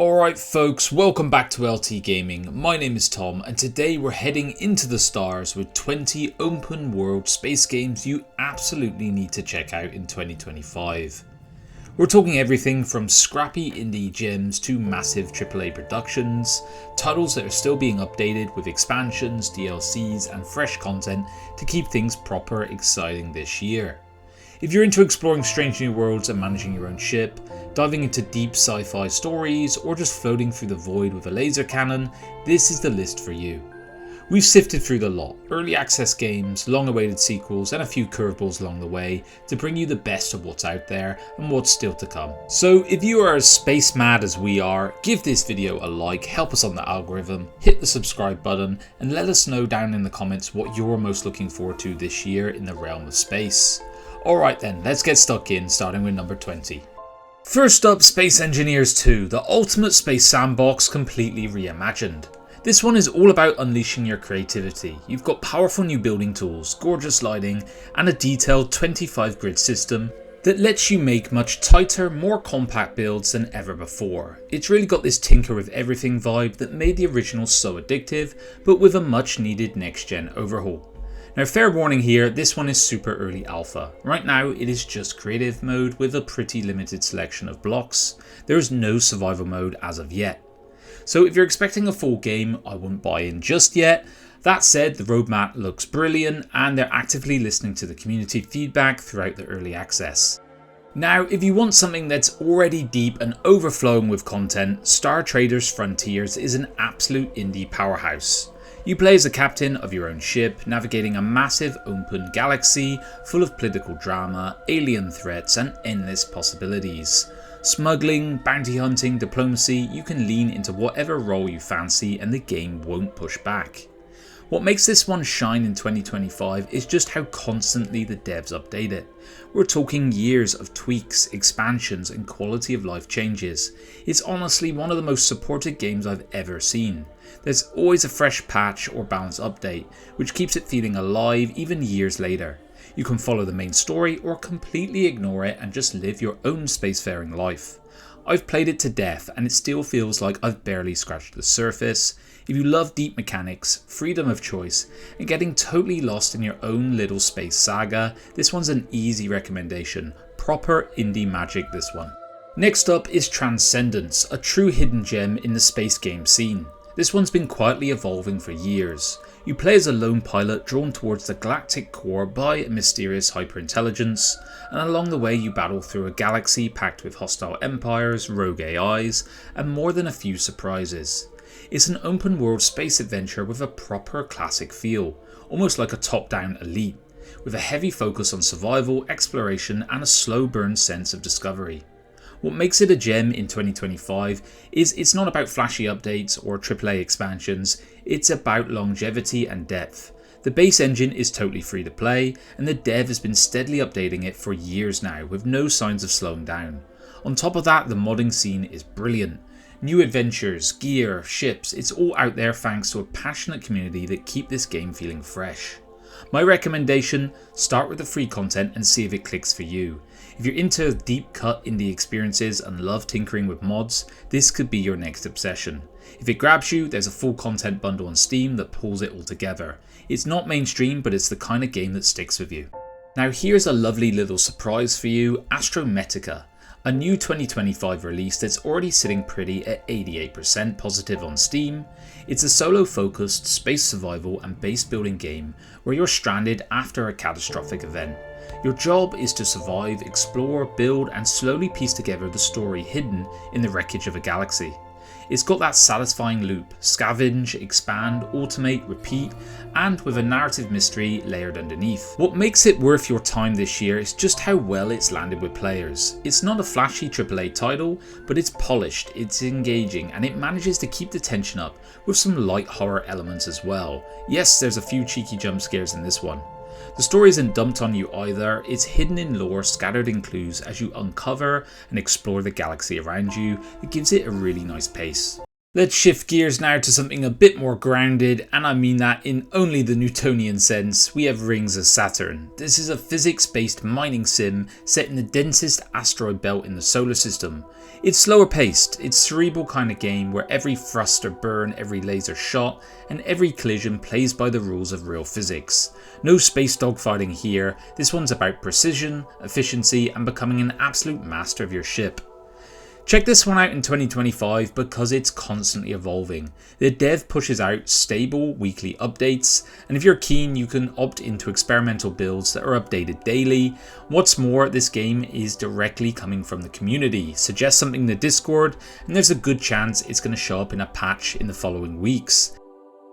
Alright folks, welcome back to LT Gaming. My name is Tom and today we're heading into the stars with 20 open world space games you absolutely need to check out in 2025. We're talking everything from scrappy indie gems to massive AAA productions, titles that are still being updated with expansions, DLCs and fresh content to keep things proper exciting this year. If you're into exploring strange new worlds and managing your own ship, diving into deep sci-fi stories, or just floating through the void with a laser cannon, this is the list for you. We've sifted through the lot, early access games, long-awaited sequels, and a few curveballs along the way to bring you the best of what's out there and what's still to come. So if you are as space mad as we are, give this video a like, help us on the algorithm, hit the subscribe button, and let us know down in the comments what you're most looking forward to this year in the realm of space. Alright then, let's get stuck in, starting with number 20. First up, Space Engineers 2, the ultimate space sandbox completely reimagined. This one is all about unleashing your creativity. You've got powerful new building tools, gorgeous lighting, and a detailed 25 grid system that lets you make much tighter, more compact builds than ever before. It's really got this tinker with everything vibe that made the original so addictive, but with a much needed next gen overhaul. Now fair warning here, this one is super early alpha. Right now it is just creative mode with a pretty limited selection of blocks. There is no survival mode as of yet. So if you're expecting a full game, I wouldn't buy in just yet. That said, the roadmap looks brilliant and they're actively listening to the community feedback throughout the early access. Now if you want something that's already deep and overflowing with content, Star Traders Frontiers is an absolute indie powerhouse. You play as a captain of your own ship, navigating a massive open galaxy full of political drama, alien threats and endless possibilities. Smuggling, bounty hunting, diplomacy, you can lean into whatever role you fancy and the game won't push back. What makes this one shine in 2025 is just how constantly the devs update it. We're talking years of tweaks, expansions and quality of life changes. It's honestly one of the most supported games I've ever seen. There's always a fresh patch or balance update, which keeps it feeling alive even years later. You can follow the main story or completely ignore it and just live your own spacefaring life. I've played it to death and it still feels like I've barely scratched the surface. If you love deep mechanics, freedom of choice, and getting totally lost in your own little space saga, this one's an easy recommendation. Proper indie magic, this one. Next up is Transcendence, a true hidden gem in the space game scene. This one's been quietly evolving for years. You play as a lone pilot drawn towards the galactic core by a mysterious hyperintelligence, and along the way you battle through a galaxy packed with hostile empires, rogue AIs, and more than a few surprises. It's an open world space adventure with a proper classic feel, almost like a top-down Elite, with a heavy focus on survival, exploration, and a slow burn sense of discovery. What makes it a gem in 2025 is it's not about flashy updates or AAA expansions, it's about longevity and depth. The base engine is totally free to play, and the dev has been steadily updating it for years now with no signs of slowing down. On top of that, the modding scene is brilliant. New adventures, gear, ships, it's all out there thanks to a passionate community that keep this game feeling fresh. My recommendation, start with the free content and see if it clicks for you. If you're into deep cut indie experiences and love tinkering with mods, this could be your next obsession. If it grabs you, there's a full content bundle on Steam that pulls it all together. It's not mainstream, but it's the kind of game that sticks with you. Now here's a lovely little surprise for you, Astrometica. A new 2025 release that's already sitting pretty at 88% positive on Steam. It's a solo focused space survival and base building game where you're stranded after a catastrophic event. Your job is to survive, explore, build and slowly piece together the story hidden in the wreckage of a galaxy. It's got that satisfying loop, scavenge, expand, automate, repeat, and with a narrative mystery layered underneath. What makes it worth your time this year is just how well it's landed with players. It's not a flashy AAA title, but it's polished, it's engaging, and it manages to keep the tension up with some light horror elements as well. Yes, there's a few cheeky jump scares in this one. The story isn't dumped on you either, it's hidden in lore scattered in clues as you uncover and explore the galaxy around you. It gives it a really nice pace. Let's shift gears now to something a bit more grounded, and I mean that in only the Newtonian sense. We have Rings of Saturn. This is a physics-based mining sim set in the densest asteroid belt in the solar system. It's slower paced, it's cerebral kind of game where every thrust or burn, every laser shot, and every collision plays by the rules of real physics. No space dogfighting here, this one's about precision, efficiency, and becoming an absolute master of your ship. Check this one out in 2025 because it's constantly evolving. The dev pushes out stable weekly updates, and if you're keen you can opt into experimental builds that are updated daily. What's more, this game is directly coming from the community. Suggest something in the Discord and there's a good chance it's going to show up in a patch in the following weeks.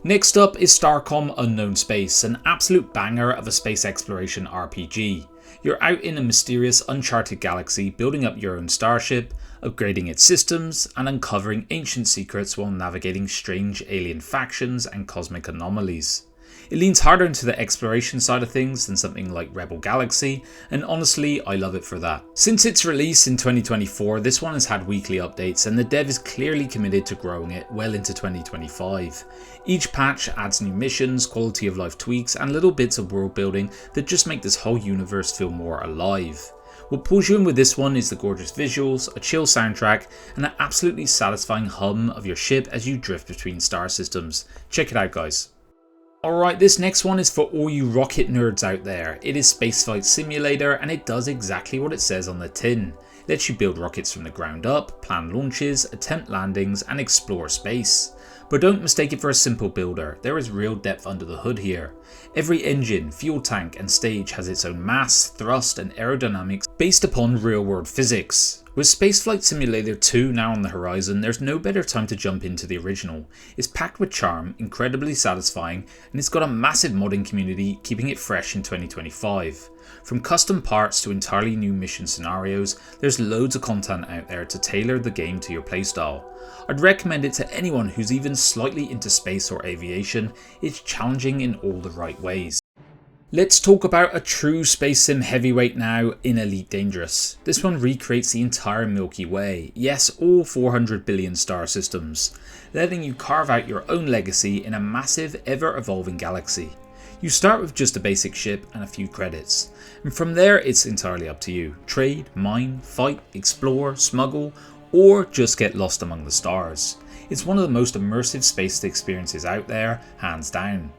Next up is Starcom Unknown Space, an absolute banger of a space exploration RPG. You're out in a mysterious uncharted galaxy building up your own starship, upgrading its systems, and uncovering ancient secrets while navigating strange alien factions and cosmic anomalies. It leans harder into the exploration side of things than something like Rebel Galaxy, and honestly I love it for that. Since its release in 2024, this one has had weekly updates and the dev is clearly committed to growing it well into 2025. Each patch adds new missions, quality of life tweaks, and little bits of world building that just make this whole universe feel more alive. What pulls you in with this one is the gorgeous visuals, a chill soundtrack, and an absolutely satisfying hum of your ship as you drift between star systems. Check it out guys. Alright, this next one is for all you rocket nerds out there. It is Spaceflight Simulator and it does exactly what it says on the tin. It lets you build rockets from the ground up, plan launches, attempt landings, and explore space. But don't mistake it for a simple builder, there is real depth under the hood here. Every engine, fuel tank, and stage has its own mass, thrust, and aerodynamics based upon real-world physics. With Spaceflight Simulator 2 now on the horizon, there's no better time to jump into the original. It's packed with charm, incredibly satisfying, and it's got a massive modding community keeping it fresh in 2025. From custom parts to entirely new mission scenarios, there's loads of content out there to tailor the game to your playstyle. I'd recommend it to anyone who's even slightly into space or aviation. It's challenging in all the right ways. Let's talk about a true space sim heavyweight now in Elite Dangerous. This one recreates the entire Milky Way, yes, all 400 billion star systems, letting you carve out your own legacy in a massive, ever-evolving galaxy. You start with just a basic ship and a few credits, and from there it's entirely up to you. Trade, mine, fight, explore, smuggle, or just get lost among the stars. It's one of the most immersive space experiences out there, hands down.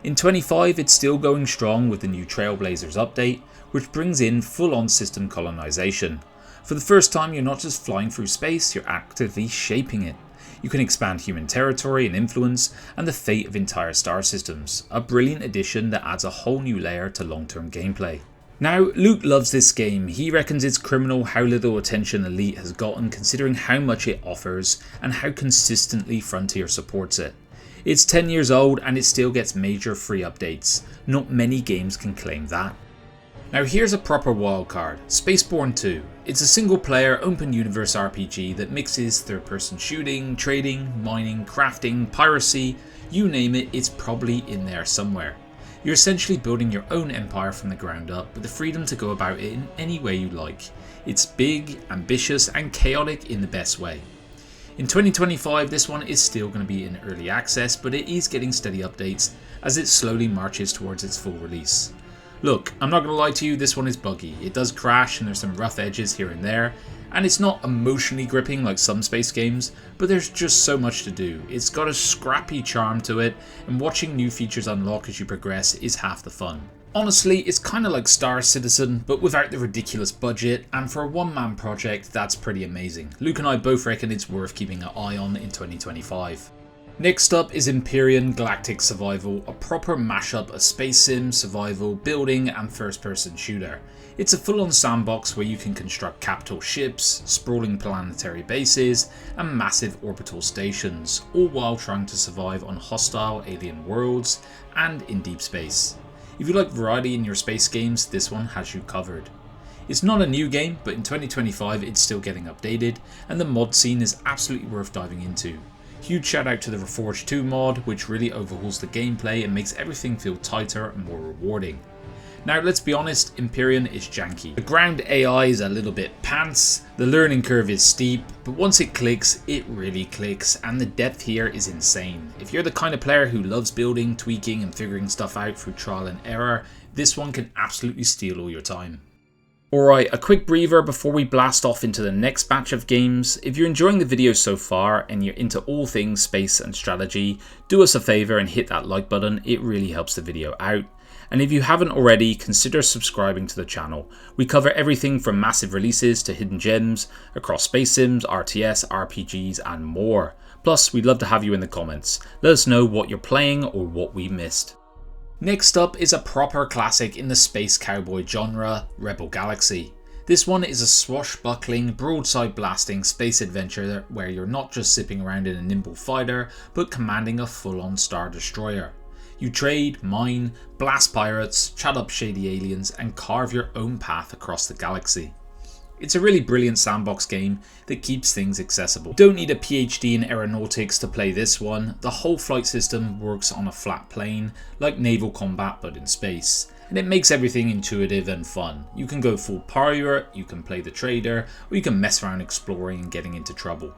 In 25 it's still going strong with the new Trailblazers update, which brings in full-on system colonization. For the first time you're not just flying through space, you're actively shaping it. You can expand human territory and influence and the fate of entire star systems, a brilliant addition that adds a whole new layer to long-term gameplay. Now, Luke loves this game. He reckons it's criminal how little attention Elite has gotten considering how much it offers and how consistently Frontier supports it. It's 10 years old and it still gets major free updates. Not many games can claim that. Now here's a proper wildcard, SpaceBourne 2. It's a single player open universe RPG that mixes third person shooting, trading, mining, crafting, piracy, you name it, it's probably in there somewhere. You're essentially building your own empire from the ground up with the freedom to go about it in any way you like. It's big, ambitious and chaotic in the best way. In 2025 this one is still going to be in early access, but it is getting steady updates as it slowly marches towards its full release. Look, I'm not going to lie to you, this one is buggy. It does crash and there's some rough edges here and there, and it's not emotionally gripping like some space games, but there's just so much to do. It's got a scrappy charm to it, and watching new features unlock as you progress is half the fun. Honestly, it's kinda like Star Citizen, but without the ridiculous budget, and for a one-man project, that's pretty amazing. Luke and I both reckon it's worth keeping an eye on in 2025. Next up is Empyrion Galactic Survival, a proper mashup of space sim, survival, building and first-person shooter. It's a full-on sandbox where you can construct capital ships, sprawling planetary bases, and massive orbital stations, all while trying to survive on hostile alien worlds and in deep space. If you like variety in your space games, this one has you covered. It's not a new game, but in 2025 it's still getting updated, and the mod scene is absolutely worth diving into. Huge shout out to the Reforged 2 mod, which really overhauls the gameplay and makes everything feel tighter and more rewarding. Now let's be honest, Empyrion is janky. The ground AI is a little bit pants, the learning curve is steep, but once it clicks, it really clicks, and the depth here is insane. If you're the kind of player who loves building, tweaking and figuring stuff out through trial and error, this one can absolutely steal all your time. Alright, a quick breather before we blast off into the next batch of games. If you're enjoying the video so far and you're into all things space and strategy, do us a favour and hit that like button, it really helps the video out. And if you haven't already, consider subscribing to the channel. We cover everything from massive releases to hidden gems, across space sims, RTS, RPGs and more. Plus, we'd love to have you in the comments. Let us know what you're playing or what we missed. Next up is a proper classic in the space cowboy genre, Rebel Galaxy. This one is a swashbuckling, broadside blasting space adventure where you're not just zipping around in a nimble fighter, but commanding a full-on star destroyer. You trade, mine, blast pirates, chat up shady aliens and carve your own path across the galaxy. It's a really brilliant sandbox game that keeps things accessible. You don't need a PhD in aeronautics to play this one. The whole flight system works on a flat plane, like naval combat but in space. And it makes everything intuitive and fun. You can go full pirate, you can play the trader, or you can mess around exploring and getting into trouble.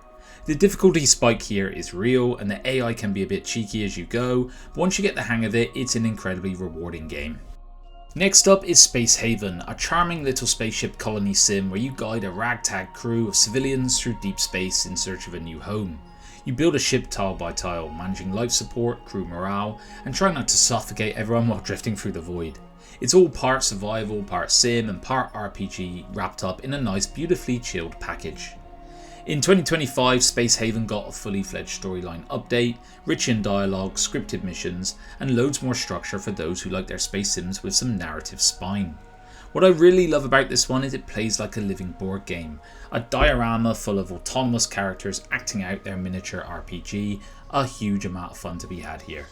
The difficulty spike here is real and the AI can be a bit cheeky as you go, but once you get the hang of it, it's an incredibly rewarding game. Next up is Space Haven, a charming little spaceship colony sim where you guide a ragtag crew of civilians through deep space in search of a new home. You build a ship tile by tile, managing life support, crew morale, and trying not to suffocate everyone while drifting through the void. It's all part survival, part sim and part RPG wrapped up in a nice beautifully chilled package. In 2025, Space Haven got a fully fledged storyline update, rich in dialogue, scripted missions, and loads more structure for those who like their space sims with some narrative spine. What I really love about this one is it plays like a living board game, a diorama full of autonomous characters acting out their miniature RPG, a huge amount of fun to be had here.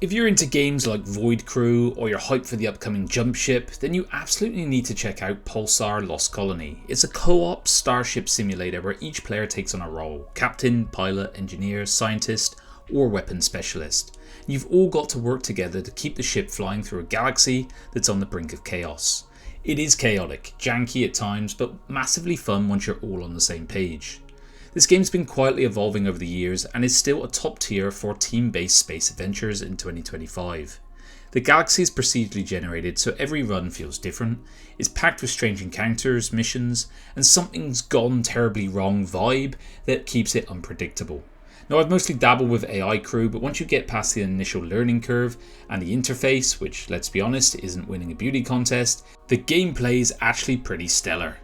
If you're into games like Void Crew or you're hyped for the upcoming Jump Ship, then you absolutely need to check out PULSAR Lost Colony. It's a co-op starship simulator where each player takes on a role: captain, pilot, engineer, scientist, or weapons specialist. You've all got to work together to keep the ship flying through a galaxy that's on the brink of chaos. It is chaotic, janky at times, but massively fun once you're all on the same page. This game's been quietly evolving over the years and is still a top tier for team-based space adventures in 2025. The galaxy is procedurally generated, so every run feels different. It's packed with strange encounters, missions, and something's gone terribly wrong vibe that keeps it unpredictable. Now, I've mostly dabbled with AI crew, but once you get past the initial learning curve and the interface, which let's be honest isn't winning a beauty contest, the gameplay is actually pretty stellar.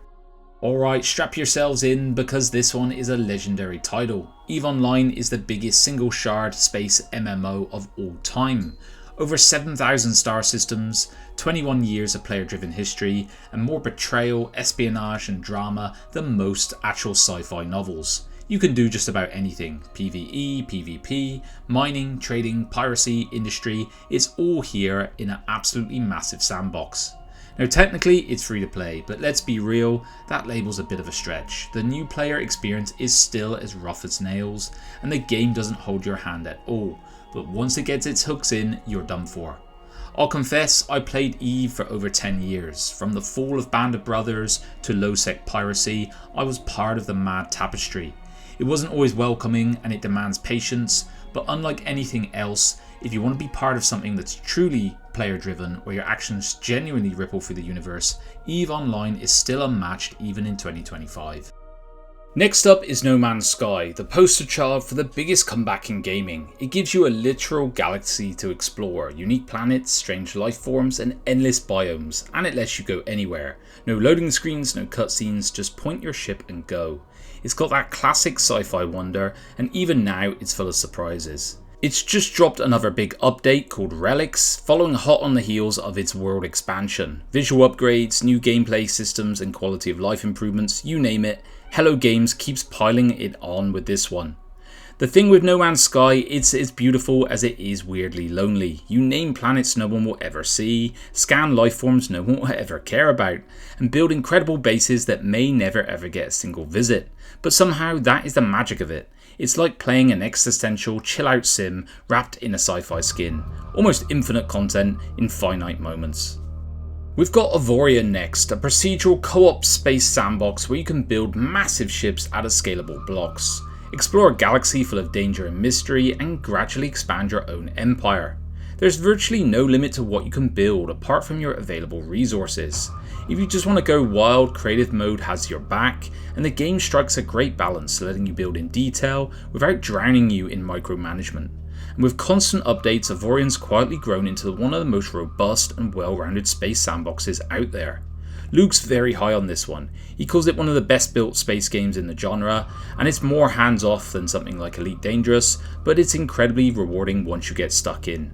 Alright, strap yourselves in because this one is a legendary title. EVE Online is the biggest single shard space MMO of all time. Over 7,000 star systems, 21 years of player driven history, and more betrayal, espionage and drama than most actual sci-fi novels. You can do just about anything: PvE, PvP, mining, trading, piracy, industry, it's all here in an absolutely massive sandbox. Now technically it's free to play, but let's be real, that label's a bit of a stretch. The new player experience is still as rough as nails, and the game doesn't hold your hand at all, but once it gets its hooks in, you're done for. I'll confess, I played EVE for over 10 years. From the fall of Band of Brothers to low-sec piracy, I was part of the mad tapestry. It wasn't always welcoming and it demands patience, but unlike anything else, if you want to be part of something that's truly player driven, where your actions genuinely ripple through the universe, EVE Online is still unmatched even in 2025. Next up is No Man's Sky, the poster child for the biggest comeback in gaming. It gives you a literal galaxy to explore, unique planets, strange life forms and endless biomes, and it lets you go anywhere. No loading screens, no cutscenes, just point your ship and go. It's got that classic sci-fi wonder, and even now it's full of surprises. It's just dropped another big update called Relics, following hot on the heels of its world expansion. Visual upgrades, new gameplay systems and quality of life improvements, you name it, Hello Games keeps piling it on with this one. The thing with No Man's Sky, it's as beautiful as it is weirdly lonely. You name planets no one will ever see, scan life forms no one will ever care about, and build incredible bases that may never ever get a single visit. But somehow that is the magic of it. It's like playing an existential chill-out sim wrapped in a sci-fi skin. Almost infinite content in finite moments. We've got Avorion next, a procedural co-op space sandbox where you can build massive ships out of scalable blocks, explore a galaxy full of danger and mystery, and gradually expand your own empire. There's virtually no limit to what you can build apart from your available resources. If you just want to go wild, creative mode has your back, and the game strikes a great balance, letting you build in detail without drowning you in micromanagement. And with constant updates, Avorion's quietly grown into one of the most robust and well-rounded space sandboxes out there. Luke's very high on this one. He calls it one of the best built space games in the genre, and it's more hands off than something like Elite Dangerous, but it's incredibly rewarding once you get stuck in.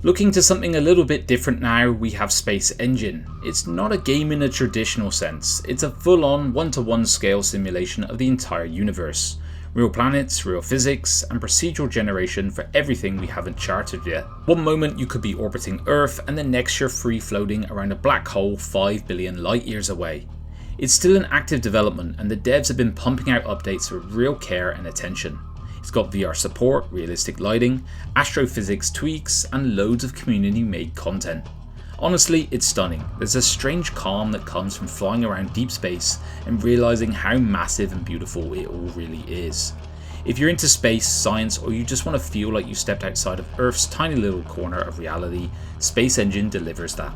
Looking to something a little bit different now, we have Space Engine. It's not a game in a traditional sense, it's a full-on one-to-one scale simulation of the entire universe. Real planets, real physics, and procedural generation for everything we haven't charted yet. One moment you could be orbiting Earth, and the next you're free floating around a black hole 5 billion light years away. It's still in active development, and the devs have been pumping out updates with real care and attention. It's got VR support, realistic lighting, astrophysics tweaks, and loads of community made content. Honestly, it's stunning. There's a strange calm that comes from flying around deep space and realizing how massive and beautiful it all really is. If you're into space, science, or you just want to feel like you stepped outside of Earth's tiny little corner of reality, Space Engine delivers that.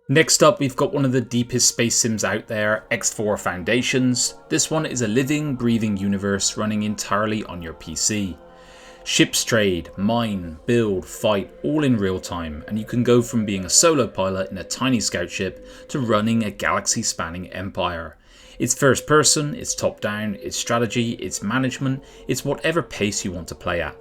Next up, we've got one of the deepest space sims out there, X4 Foundations. This one is a living, breathing universe running entirely on your PC. Ships trade, mine, build, fight, all in real time, and you can go from being a solo pilot in a tiny scout ship to running a galaxy-spanning empire. It's first person, it's top down, it's strategy, it's management, it's whatever pace you want to play at.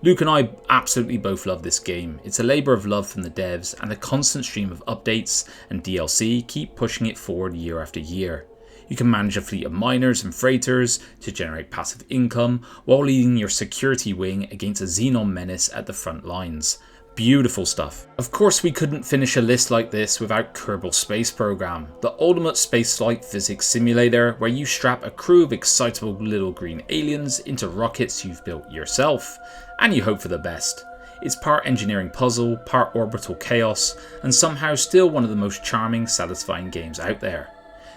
Luke and I absolutely both love this game. It's a labour of love from the devs, and a constant stream of updates and DLC keep pushing it forward year after year. You can manage a fleet of miners and freighters to generate passive income while leading your security wing against a Xenon menace at the front lines. Beautiful stuff. Of course, we couldn't finish a list like this without Kerbal Space Program, the ultimate spaceflight physics simulator where you strap a crew of excitable little green aliens into rockets you've built yourself, and you hope for the best. It's part engineering puzzle, part orbital chaos, and somehow still one of the most charming, satisfying games out there.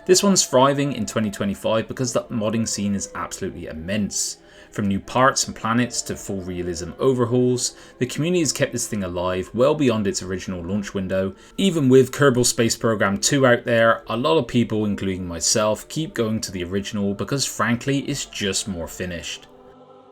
This one's thriving in 2025 because the modding scene is absolutely immense. From new parts and planets to full realism overhauls, the community has kept this thing alive well beyond its original launch window. Even with Kerbal Space Program 2 out there, a lot of people, including myself, keep going to the original because frankly it's just more finished.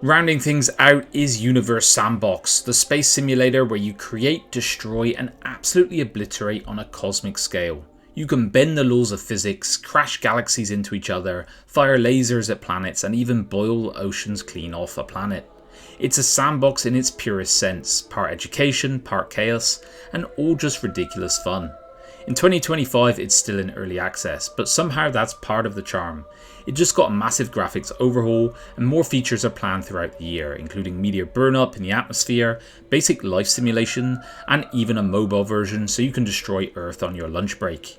Rounding things out is Universe Sandbox, the space simulator where you create, destroy, and absolutely obliterate on a cosmic scale. You can bend the laws of physics, crash galaxies into each other, fire lasers at planets, and even boil oceans clean off a planet. It's a sandbox in its purest sense, part education, part chaos, and all just ridiculous fun. In 2025 it's still in early access, but somehow that's part of the charm. It just got a massive graphics overhaul, and more features are planned throughout the year, including meteor burn-up in the atmosphere, basic life simulation, and even a mobile version so you can destroy Earth on your lunch break.